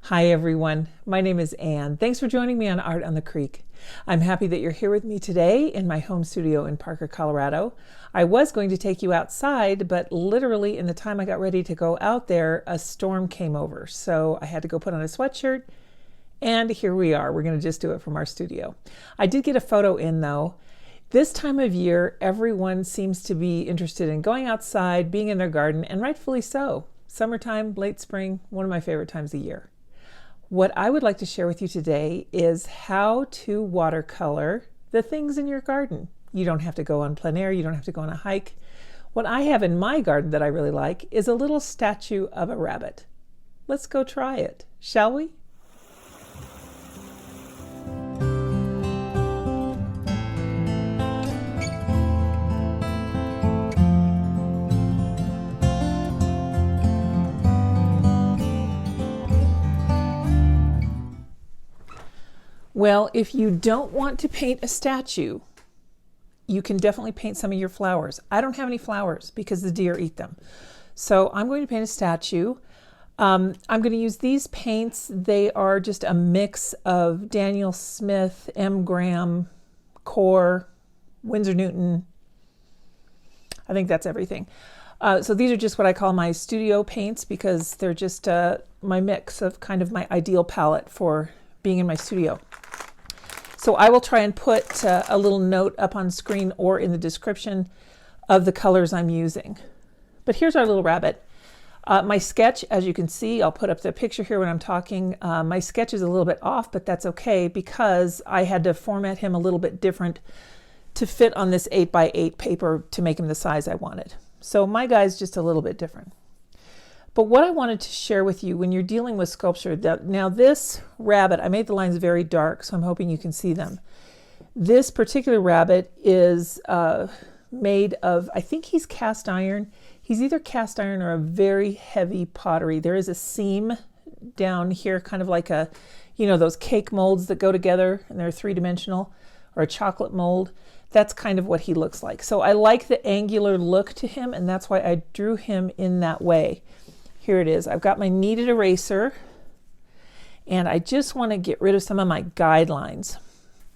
Hi everyone, my name is Anne. Thanks for joining me on Art on the Creek. I'm happy that you're here with me today in my home studio in Parker, Colorado. I was going to take you outside, but literally in the time I got ready to go out there, a storm came over. So I had to go put on a sweatshirt, and here we are. We're going to just do it from our studio. I did get a photo in though. This time of year, everyone seems to be interested in going outside, being in their garden, and rightfully so. Summertime, late spring, one of my favorite times of year. What I would like to share with you today is how to watercolor the things in your garden. You don't have to go on plein air, you don't have to go on a hike. What I have in my garden that I really like is a little statue of a rabbit. Let's go try it, shall we? Well, if you don't want to paint a statue, you can definitely paint some of your flowers. I don't have any flowers because the deer eat them. So I'm going to paint a statue. I'm going to use these paints. They are just a mix of Daniel Smith, M. Graham, Core, Winsor Newton. I think that's everything. So these are just what I call my studio paints because they're just my mix of kind of my ideal palette for being in my studio. So I will try and put a little note up on screen or in the description of the colors I'm using. But here's our little rabbit. My sketch, as you can see, I'll put up the picture here when I'm talking. My sketch is a little bit off, but that's okay because I had to format him a little bit different to fit on this 8x8 paper to make him the size I wanted. So my guy's just a little bit different. But what I wanted to share with you when you're dealing with sculpture, now this rabbit, I made the lines very dark, so I'm hoping you can see them. This particular rabbit is made of, I think he's cast iron. He's either cast iron or a very heavy pottery. There is a seam down here, kind of like a, you know, those cake molds that go together and they're three-dimensional, or a chocolate mold. That's kind of what he looks like. So I like the angular look to him, and that's why I drew him in that way. Here it is. I've got my kneaded eraser, and I just want to get rid of some of my guidelines.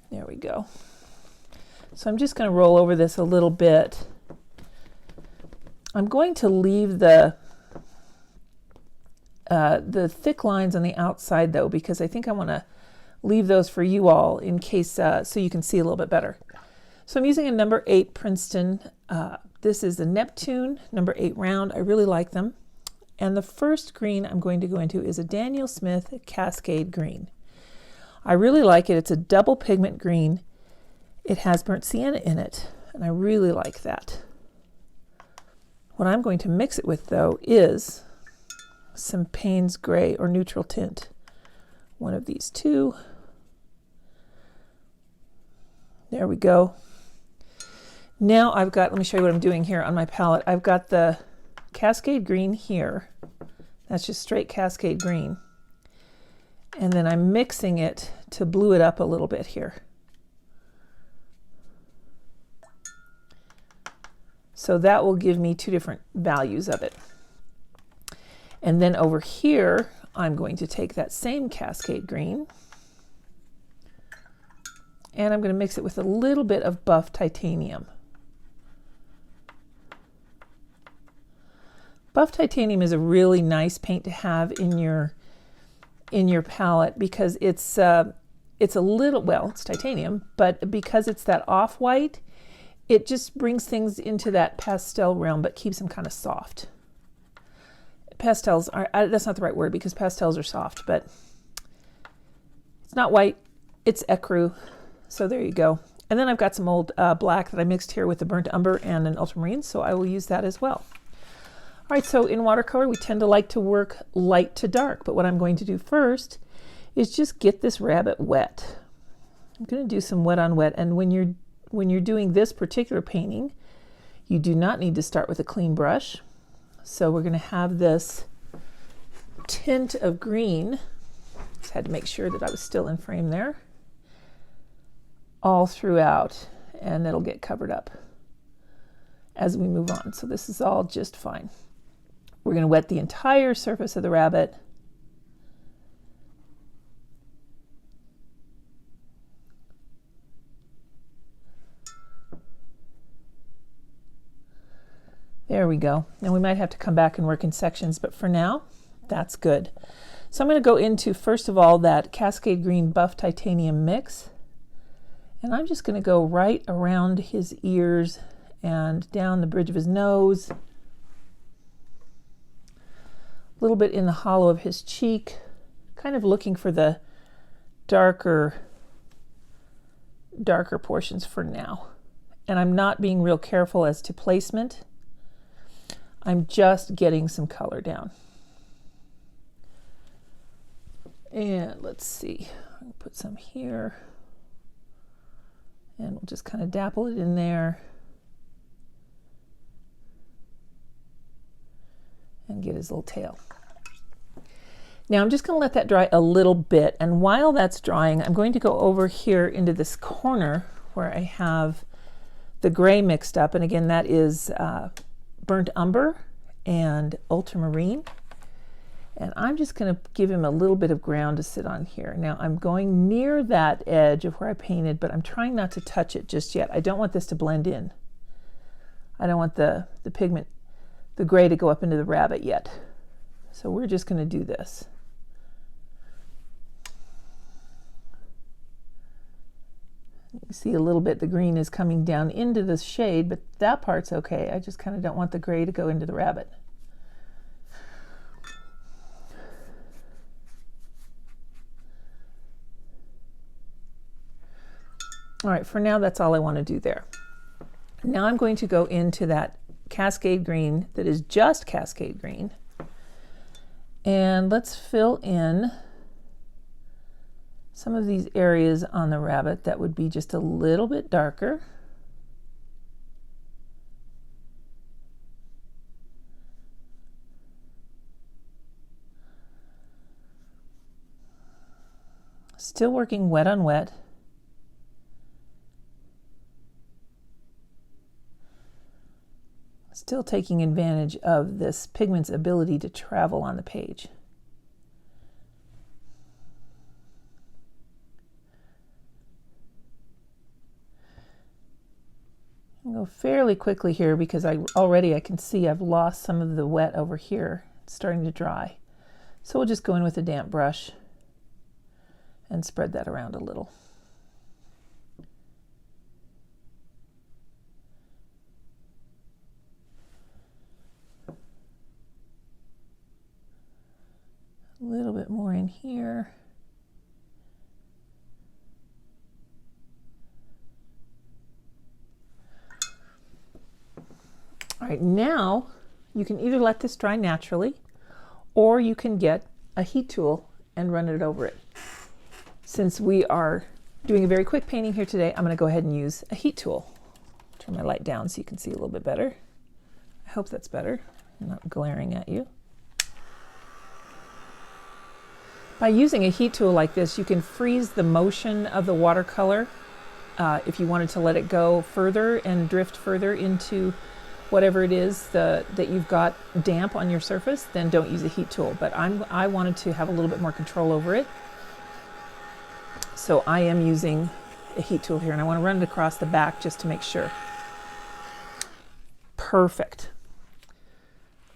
There we go. So I'm just going to roll over this a little bit. I'm going to leave the thick lines on the outside though, because I think I want to leave those for you all in case so you can see a little bit better. So I'm using a number 8 Princeton. This is the Neptune number 8 round. I really like them. And the first green I'm going to go into is a Daniel Smith Cascade Green. I really like it. It's a double pigment green. It has burnt sienna in it, and I really like that. What I'm going to mix it with, though, is some Payne's Gray or neutral tint. One of these two. There we go. Now I've got, let me show you what I'm doing here on my palette. I've got the Cascade Green here. That's just straight Cascade Green. And then I'm mixing it to blue it up a little bit here. So that will give me two different values of it. And then over here, I'm going to take that same Cascade Green and I'm going to mix it with a little bit of buff titanium. Buff titanium is a really nice paint to have in your palette because it's a little, well, it's titanium, but because it's that off-white, it just brings things into that pastel realm, but keeps them kind of soft. Pastels are, that's not the right word because pastels are soft, but it's not white, it's ecru. So there you go. And then I've got some old black that I mixed here with the burnt umber and an ultramarine, so I will use that as well. All right, so in watercolor, we tend to like to work light to dark, but what I'm going to do first is just get this rabbit wet. I'm going to do some wet on wet, and when you're doing this particular painting, you do not need to start with a clean brush. So we're going to have this tint of green. Just had to make sure that I was still in frame there. All throughout, and it'll get covered up as we move on. So this is all just fine. We're going to wet the entire surface of the rabbit There we go. And we might have to come back and work in sections, but for now, that's good. So I'm going to go into, first of all, that Cascade Green Buff Titanium mix. And I'm just going to go right around his ears and down the bridge of his nose. A little bit in the hollow of his cheek, kind of looking for the darker portions for now. And I'm not being real careful as to placement. I'm just getting some color down. And let's see, I'll put some here. And we'll just kind of dapple it in there. And get his little tail. Now I'm just going to let that dry a little bit. And while that's drying, I'm going to go over here into this corner where I have the gray mixed up. And again, that is burnt umber and ultramarine. And I'm just going to give him a little bit of ground to sit on here. Now I'm going near that edge of where I painted, but I'm trying not to touch it just yet. I don't want this to blend in. I don't want the pigment, the gray, to go up into the rabbit yet. So we're just going to do this. You can see a little bit the green is coming down into the shade, but that part's okay. I just kind of don't want the gray to go into the rabbit. All right, for now, that's all I want to do there. Now I'm going to go into that Cascade Green that is just Cascade Green. And let's fill in some of these areas on the rabbit that would be just a little bit darker. Still working wet on wet. Still taking advantage of this pigment's ability to travel on the page. I'll go fairly quickly here because I can see I've lost some of the wet over here. It's starting to dry. So we'll just go in with a damp brush and spread that around a little. A little bit more in here. All right, now you can either let this dry naturally or you can get a heat tool and run it over it. Since we are doing a very quick painting here today, I'm going to go ahead and use a heat tool. Turn my light down so you can see a little bit better. I hope that's better. I'm not glaring at you. By using a heat tool like this, you can freeze the motion of the watercolor. If you wanted to let it go further and drift further into whatever it is that you've got damp on your surface, then don't use a heat tool. But I wanted to have a little bit more control over it. So I am using a heat tool here, and I want to run it across the back just to make sure. Perfect.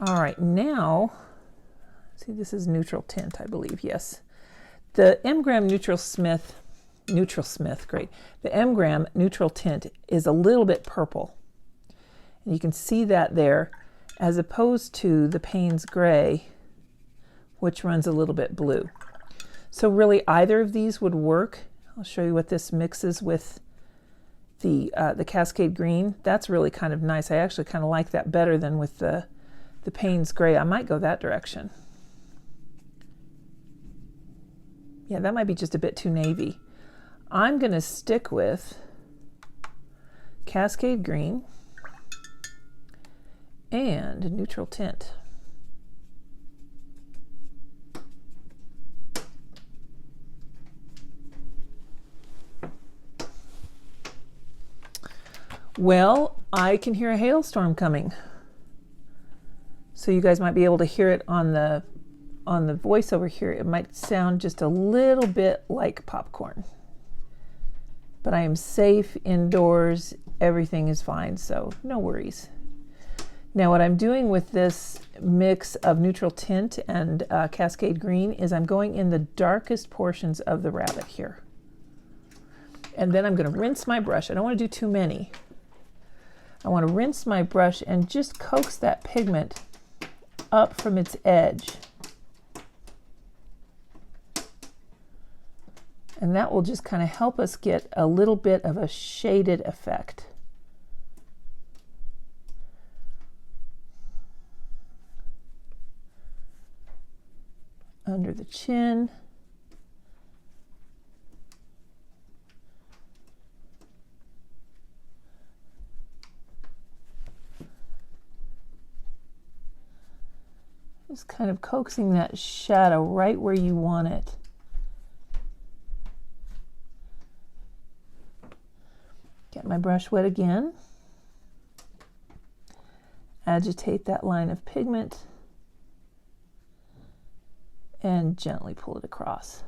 All right, now, see, this is neutral tint, I believe, yes. The M-Gram Neutral Smith, great. The M-Gram Neutral Tint is a little bit purple. And you can see that there, as opposed to the Payne's Gray, which runs a little bit blue. So really either of these would work. I'll show you what this mixes with the Cascade Green. That's really kind of nice. I actually kind of like that better than with the Payne's Gray. I might go that direction. Yeah, that might be just a bit too navy. I'm going to stick with Cascade Green and Neutral Tint. Well, I can hear a hailstorm coming. So you guys might be able to hear it on the voiceover here. It might sound just a little bit like popcorn. But I am safe indoors. Everything is fine, so no worries. Now what I'm doing with this mix of neutral tint and Cascade Green is I'm going in the darkest portions of the rabbit here. And then I'm going to rinse my brush. I don't want to do too many. I want to rinse my brush and just coax that pigment up from its edge. And that will just kind of help us get a little bit of a shaded effect. Under the chin. Just kind of coaxing that shadow right where you want it. Get my brush wet again. Agitate that line of pigment and gently pull it across.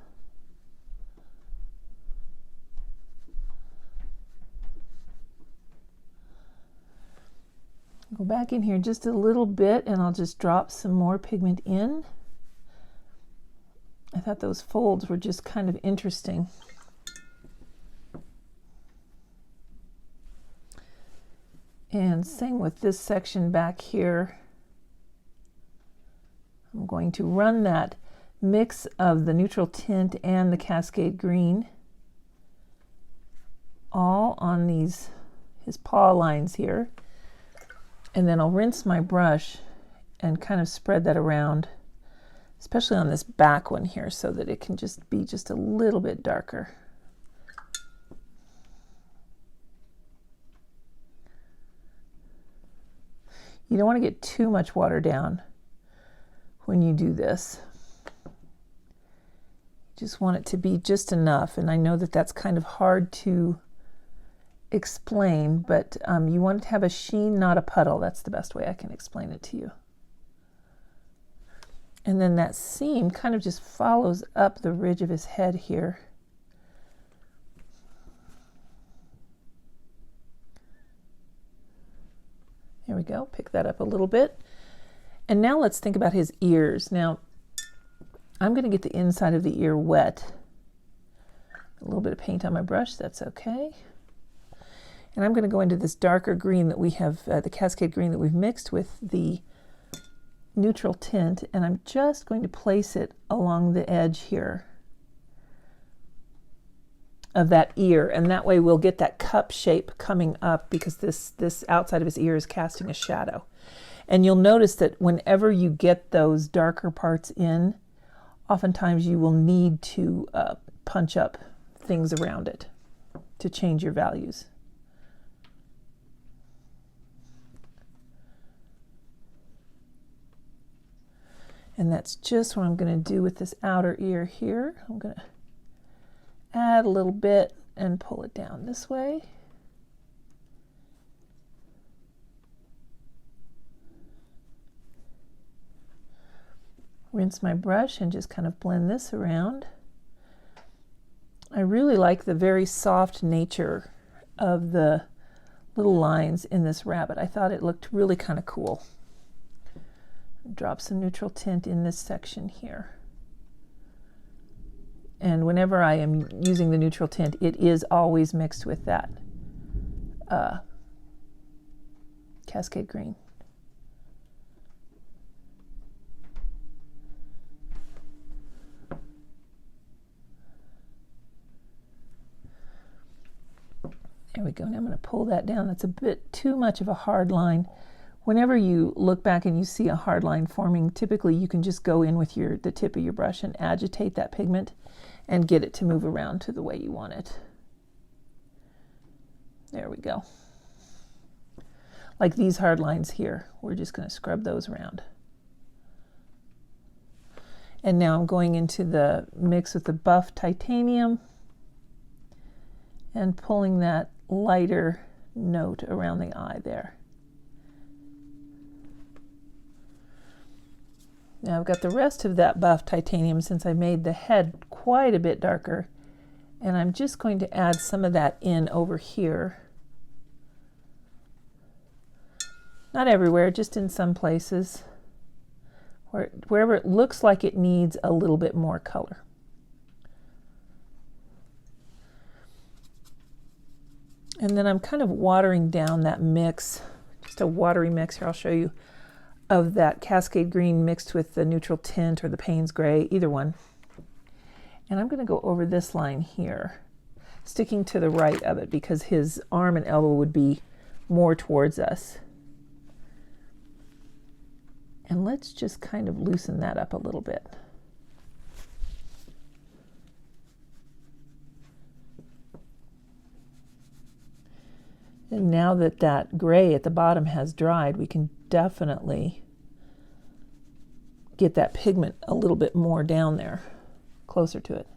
Go back in here just a little bit and I'll just drop some more pigment in. I thought those folds were just kind of interesting. And same with this section back here. I'm going to run that mix of the neutral tint and the Cascade Green all on his paw lines here. And then I'll rinse my brush and kind of spread that around, especially on this back one here, so that it can just be just a little bit darker. You don't want to get too much water down when you do this. You just want it to be just enough, and I know that that's kind of hard to explain, but you want it to have a sheen, not a puddle. That's the best way I can explain it to you. And then that seam kind of just follows up the ridge of his head here. There we go, pick that up a little bit. And now let's think about his ears. Now, I'm going to get the inside of the ear wet. A little bit of paint on my brush, that's okay. And I'm going to go into this darker green that we have, the Cascade Green that we've mixed with the neutral tint, and I'm just going to place it along the edge here of that ear, and that way we'll get that cup shape coming up because this outside of his ear is casting a shadow. And you'll notice that whenever you get those darker parts in, oftentimes you will need to punch up things around it to change your values. And that's just what I'm going to do with this outer ear here. I'm going to add a little bit and pull it down this way. Rinse my brush and just kind of blend this around. I really like the very soft nature of the little lines in this rabbit. I thought it looked really kind of cool. Drop some neutral tint in this section here. And whenever I am using the neutral tint, it is always mixed with that Cascade Green. There we go. Now I'm going to pull that down. That's a bit too much of a hard line. Whenever you look back and you see a hard line forming, typically you can just go in with the tip of your brush and agitate that pigment and get it to move around to the way you want it. There we go. Like these hard lines here, we're just going to scrub those around. And now I'm going into the mix with the buff titanium and pulling that lighter note around the eye there. Now I've got the rest of that buff titanium since I made the head quite a bit darker, and I'm just going to add some of that in over here. Not everywhere, just in some places, wherever it looks like it needs a little bit more color. And then I'm kind of watering down that mix, just a watery mix here, I'll show you, of that Cascade Green mixed with the neutral tint or the Payne's Gray, either one. And I'm going to go over this line here, sticking to the right of it because his arm and elbow would be more towards us. And let's just kind of loosen that up a little bit. And now that that gray at the bottom has dried, we can definitely get that pigment a little bit more down there, closer to it.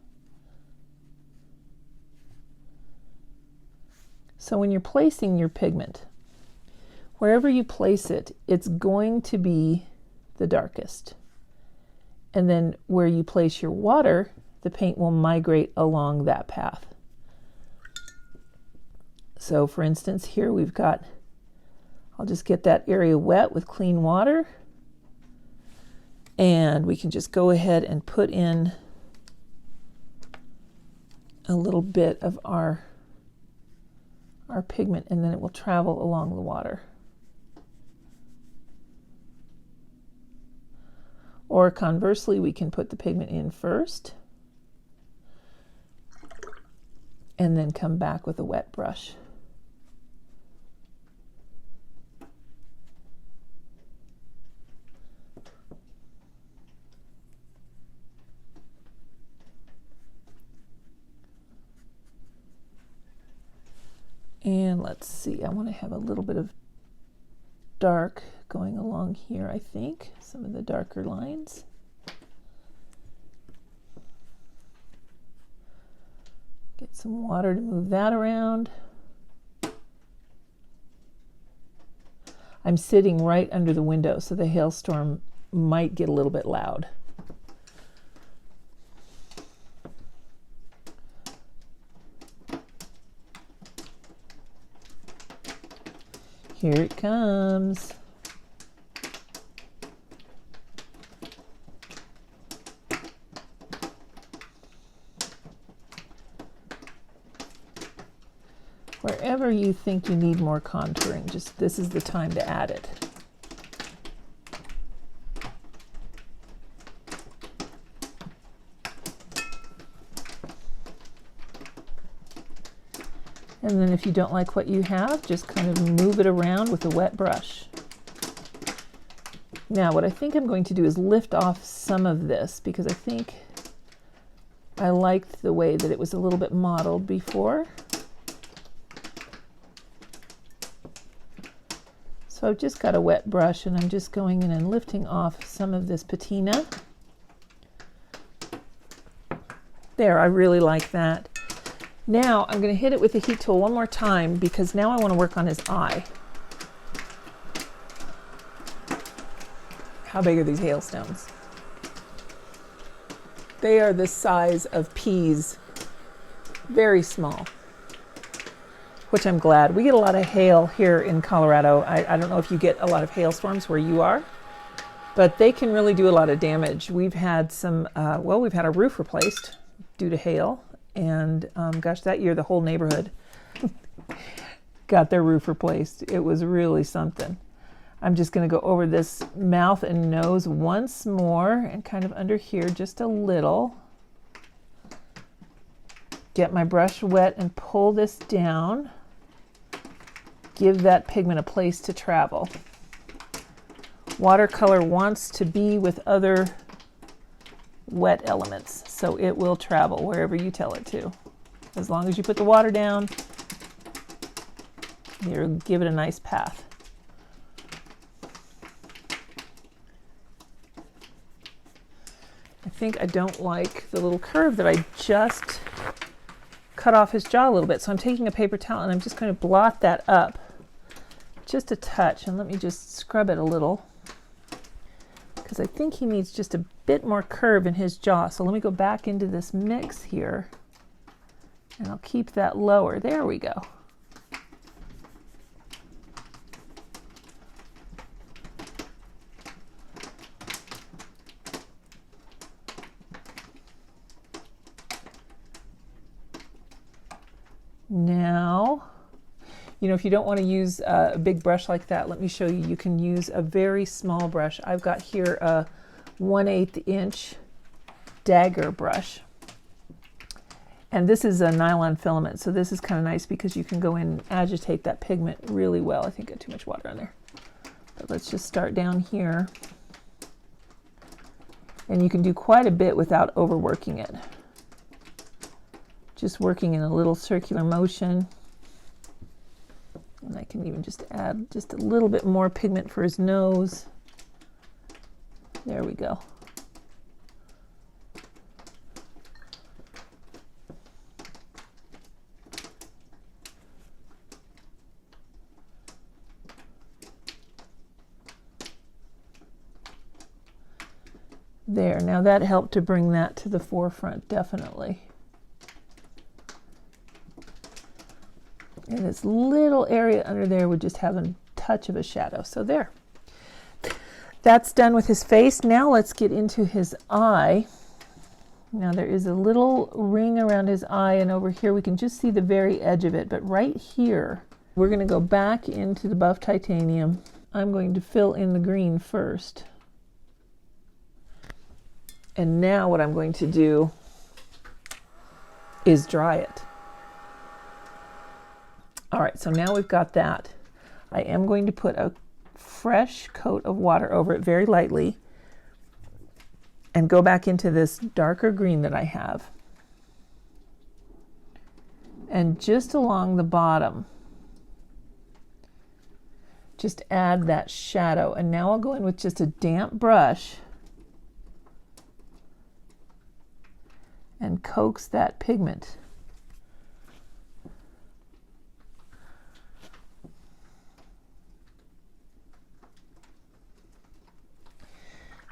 So when you're placing your pigment, wherever you place it, it's going to be the darkest. And then where you place your water, the paint will migrate along that path. So for instance, here we've got, I'll just get that area wet with clean water, and we can just go ahead and put in a little bit of our pigment, and then it will travel along the water. Or conversely, we can put the pigment in first and then come back with a wet brush. And let's see, I want to have a little bit of dark going along here, I think, some of the darker lines. Get some water to move that around. I'm sitting right under the window, so the hailstorm might get a little bit loud. Here it comes. Wherever you think you need more contouring, just this is the time to add it. And then if you don't like what you have, just kind of move it around with a wet brush. Now what I think I'm going to do is lift off some of this because I think I liked the way that it was a little bit mottled before. So I've just got a wet brush and I'm just going in and lifting off some of this patina. There, I really like that. Now I'm going to hit it with the heat tool one more time because now I want to work on his eye. How big are these hailstones? They are the size of peas, very small, which I'm glad. We get a lot of hail here in Colorado. I don't know if you get a lot of hailstorms where you are, but they can really do a lot of damage. We've had some, well, we've had our roof replaced due to hail. And gosh, that year the whole neighborhood got their roof replaced. It was really something. I'm just going to go over this mouth and nose once more and kind of under here just a little. Get my brush wet and pull this down. Give that pigment a place to travel. Watercolor wants to be with other wet elements, so it will travel wherever you tell it to. As long as you put the water down, you'll give it a nice path. I think I don't like the little curve that I just cut off his jaw a little bit, so I'm taking a paper towel and I'm just going to blot that up just a touch, and let me just scrub it a little because I think he needs just a bit more curve in his jaw. So let me go back into this mix here and I'll keep that lower. There we go. Now, you know, if you don't want to use a big brush like that, let me show you. You can use a very small brush. I've got here a 1/8 inch dagger brush. And this is a nylon filament, so this is kind of nice because you can go in and agitate that pigment really well. I think I got too much water on there. But let's just start down here. And you can do quite a bit without overworking it. Just working in a little circular motion. And I can even just add just a little bit more pigment for his nose. There we go. There, now that helped to bring that to the forefront, definitely. And this little area under there would just have a touch of a shadow. So there. That's done with his face. Now let's get into his eye. Now there is a little ring around his eye, and over here we can just see the very edge of it. But right here, we're going to go back into the buff titanium. I'm going to fill in the green first. And now what I'm going to do is dry it. All right, so now we've got that. I am going to put a fresh coat of water over it very lightly and go back into this darker green that I have. And just along the bottom, just add that shadow. And now I'll go in with just a damp brush and coax that pigment.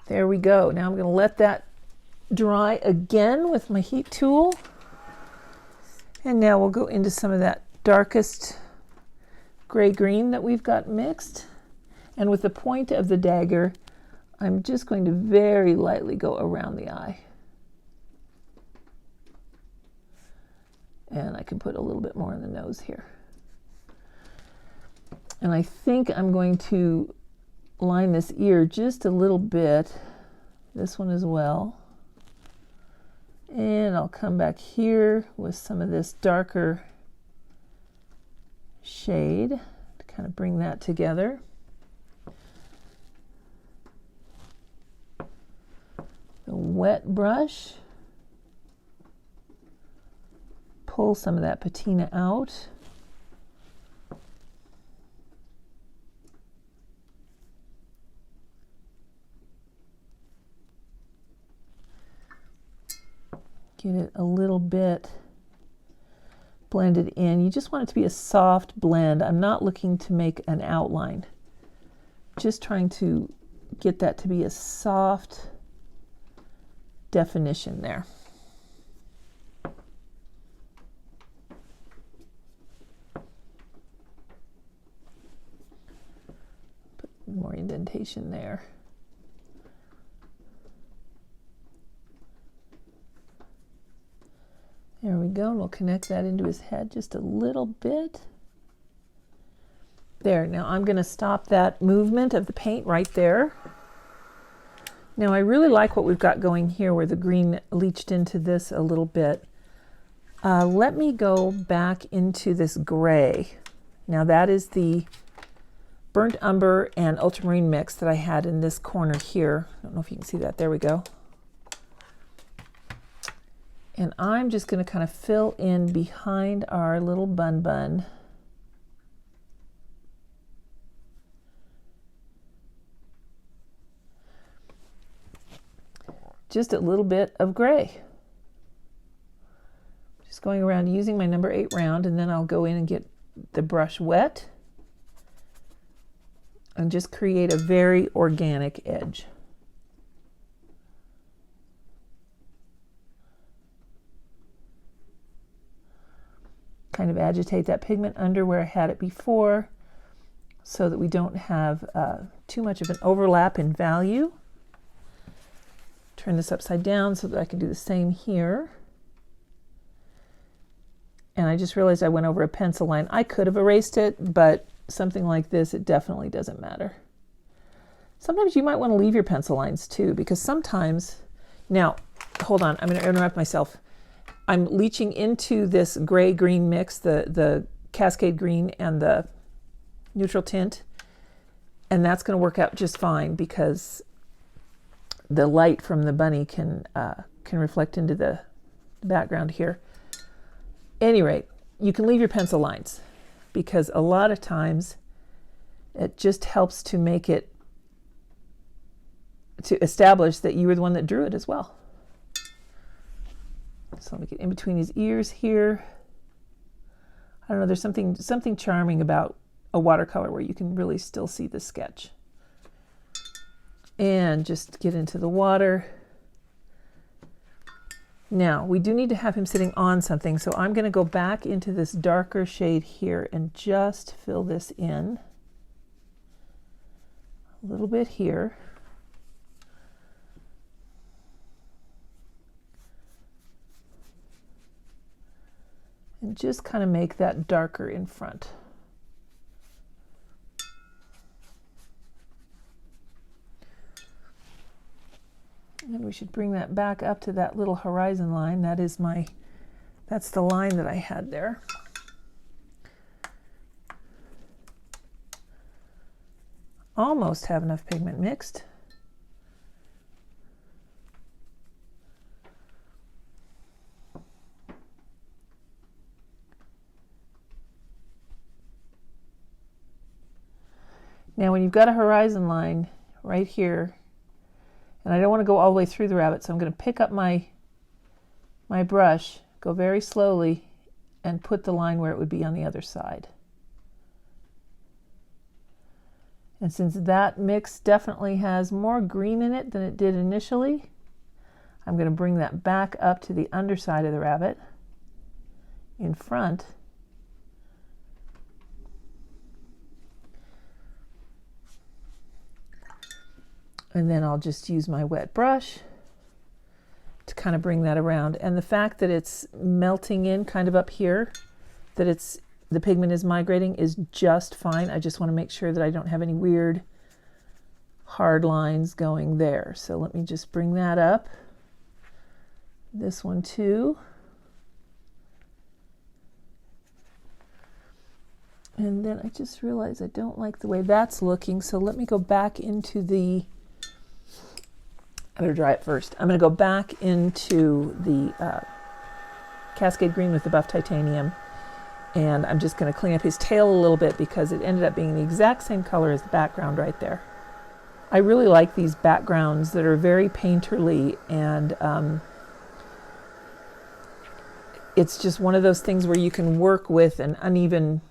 There we go. Now I'm going to let that dry again with my heat tool. And now we'll go into some of that darkest gray-green that we've got mixed. And with the point of the dagger, I'm just going to very lightly go around the eye. And I can put a little bit more in the nose here. And I think I'm going to line this ear just a little bit, this one as well. And I'll come back here with some of this darker shade to kind of bring that together. The wet brush. Pull some of that patina out. Get it a little bit blended in. You just want it to be a soft blend. I'm not looking to make an outline. Just trying to get that to be a soft definition there. Put more indentation there. There we go, and we'll connect that into his head just a little bit. There, now I'm going to stop that movement of the paint right there. Now I really like what we've got going here where the green leached into this a little bit. Let me go back into this gray. Now that is the burnt umber and ultramarine mix that I had in this corner here. I don't know if you can see that. There we go. And I'm just going to kind of fill in behind our little bun. Just a little bit of gray. Just going around using my number 8 round, and then I'll go in and get the brush wet and just create a very organic edge. Kind of agitate that pigment under where I had it before so that we don't have too much of an overlap in value. Turn this upside down so that I can do the same here. And I just realized I went over a pencil line. I could have erased it, but something like this, it definitely doesn't matter. Sometimes you might want to leave your pencil lines too, because sometimes, now, hold on, I'm going to interrupt myself. I'm leaching into this gray-green mix, the Cascade Green and the neutral tint, and that's going to work out just fine because the light from the bunny can reflect into the background here. Any rate, you can leave your pencil lines because a lot of times it just helps to make it, to establish that you were the one that drew it as well. So let me get in between his ears here. I don't know, there's something charming about a watercolor where you can really still see the sketch. And just get into the water. Now, we do need to have him sitting on something, so I'm going to go back into this darker shade here and just fill this in. A little bit here. And just kind of make that darker in front. And we should bring that back up to that little horizon line. That's the line that I had there. Almost have enough pigment mixed. Now when you've got a horizon line right here, and I don't want to go all the way through the rabbit, so I'm going to pick up my brush, go very slowly, and put the line where it would be on the other side. And since that mix definitely has more green in it than it did initially, I'm going to bring that back up to the underside of the rabbit in front. And then I'll just use my wet brush to kind of bring that around. And the fact that it's melting in kind of up here, that the pigment is migrating, is just fine. I just want to make sure that I don't have any weird hard lines going there. So let me just bring that up. This one too. And then I just realized I don't like the way that's looking. So let me go back into the, I better dry it first. I'm going to go back into the Cascade Green with the Buff Titanium, and I'm just going to clean up his tail a little bit because it ended up being the exact same color as the background right there. I really like these backgrounds that are very painterly, and it's just one of those things where you can work with an uneven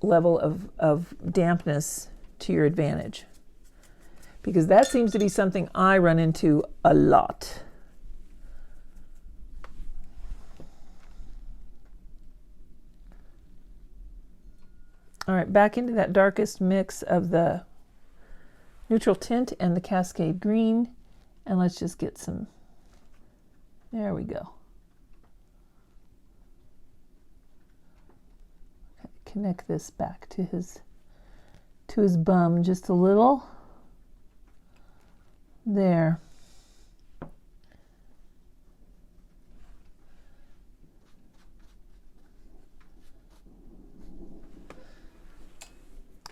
level of dampness to your advantage. Because that seems to be something I run into a lot. All right, back into that darkest mix of the neutral tint and the Cascade Green, and let's just get some, there we go. Okay, connect this back to his bum just a little. There.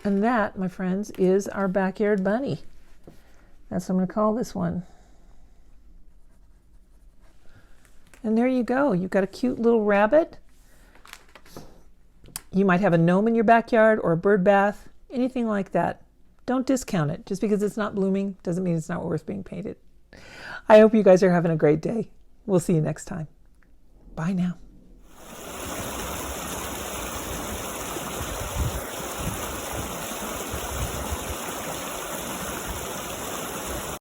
And that, my friends, is our backyard bunny. That's what I'm going to call this one. And there you go. You've got a cute little rabbit. You might have a gnome in your backyard or a bird bath, anything like that. Don't discount it. Just because it's not blooming doesn't mean it's not worth being painted. I hope you guys are having a great day. We'll see you next time. Bye now.